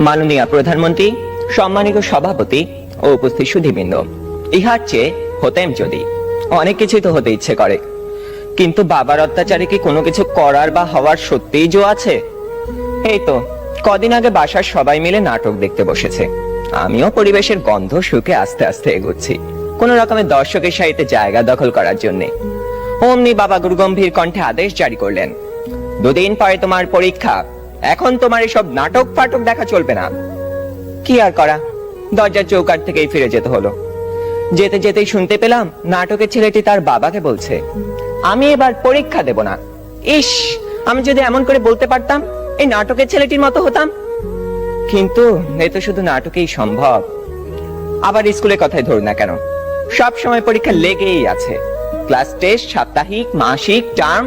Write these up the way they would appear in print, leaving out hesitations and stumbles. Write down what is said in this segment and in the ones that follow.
মাননীয় প্রধানমন্ত্রী, সম্মানিত সভাপতি ও উপস্থিত সুধীবৃন্দ, ইহার চেয়ে হতেম যদি। অনেক কিছুই তো হতে ইচ্ছে করে, কিন্তু বাবার অত্যাচারে কি কোনো কিছু করার বা হওয়ার সত্যিই জো আছে? এই তো কদিন আগে বাসার সবাই মিলে নাটক দেখতে বসেছে। আমিও পরিবেশের গন্ধ শুকে আস্তে আস্তে এগোচ্ছি কোন রকমের দর্শকের সারিতে জায়গা দখল করার জন্য। অমনি বাবা গুরুগম্ভীর কণ্ঠে আদেশ জারি করলেন, দুদিন পরে তোমার পরীক্ষা, এখন তোমার এসব নাটক ফাটক দেখা চলবে না। কি আর করা, দরজার চৌকাঠ থেকেই ফিরে যেতে হলো। যেতে যেতেই শুনতে পেলাম নাটকের ছেলেটি তার বাবাকে বলছে, আমি এবার পরীক্ষা দেব না। ইস, আমি যদি এমন করে বলতে পারতাম, এই নাটকের ছেলেটির মতো হতাম। কিন্তু এ তো শুধু নাটকেই সম্ভব। আবার স্কুলের কথাই ধরুন না কেন, সব সময় পরীক্ষা লেগেই আছে। ক্লাস টেস্ট, সাপ্তাহিক, মাসিক, টার্ম,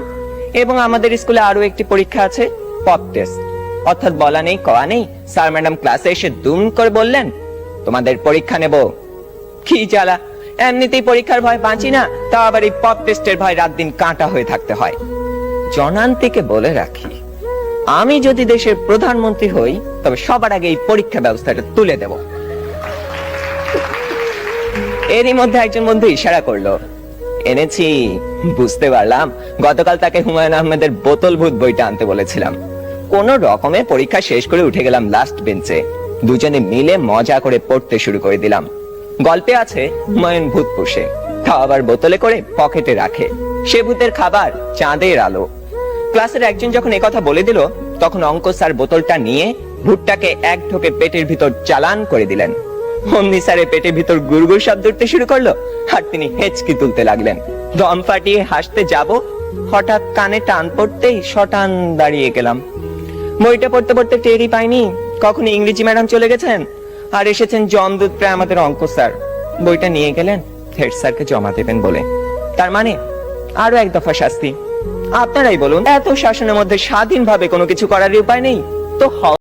এবং আমাদের স্কুলে আরো একটি পরীক্ষা আছে, পপ টেস্ট। অর্থাৎ বলা নেই কওয়া নেই, স্যার ম্যাডাম ক্লাসে এসে দুম করে বললেন, তোমাদের পরীক্ষা নেব। কি জ্বালা, এমনিতেই পরীক্ষার ভয় বাঁচি না, তা আবার এই পপ টেস্টের ভয় রাত দিন কাঁটা হয়ে থাকতে হয়। জনান্তিকে বলে রাখি, আমি যদি দেশের প্রধানমন্ত্রী হই তবে সবার আগে এই পরীক্ষা ব্যবস্থাটা তুলে দেব। এরই মধ্যে একজন বন্ধু ইশারা করলো, এনেছি। বুঝতে পারলাম গতকাল তাকে হুমায়ুন আহমেদের বোতল ভূত বইটা আনতে বলেছিলাম। কোন রকমে পরীক্ষা শেষ করে উঠে গেলাম লাস্ট বেঞ্চে। দুজনে মিলে মজা করে পড়তে শুরু করে দিলাম। গল্পে আছে হুমায়ুন ভূত পোষে, তা আবার বোতলে করে পকেটে রাখে। সে ভূতের খাবার চাঁদের আলো। ক্লাসের একজন যখন একথা বলে দিল, তখন অঙ্ক স্যার বোতলটা নিয়ে ভূতটাকে এক ঢোকে পেটের ভিতর চালান করে দিলেন। অমনি স্যারের পেটের ভিতর গুড়গুড় শব্দ উঠতে শুরু করলো, আর তিনি হেঁচকি তুলতে লাগলেন। দম ফাটিয়ে হাসতে যাব, হঠাৎ কানে টান পড়তেই শটান দাঁড়িয়ে গেলাম। বইটা পড়তে পড়তে টেরই পাইনি কখন ইংরেজি ম্যাডাম চলে গেছেন আর এসেছেন জমদূত প্রায় আমাদের অঙ্ক স্যার। বইটা নিয়ে গেলেন হেড স্যারকে জমা দেবেন বলে। তার মানে আরো এক দফা শাস্তি। আপনারাই বলুন, এত শাসনের মধ্যে স্বাধীনভাবে কোনো কিছু করার উপায় নেই তো?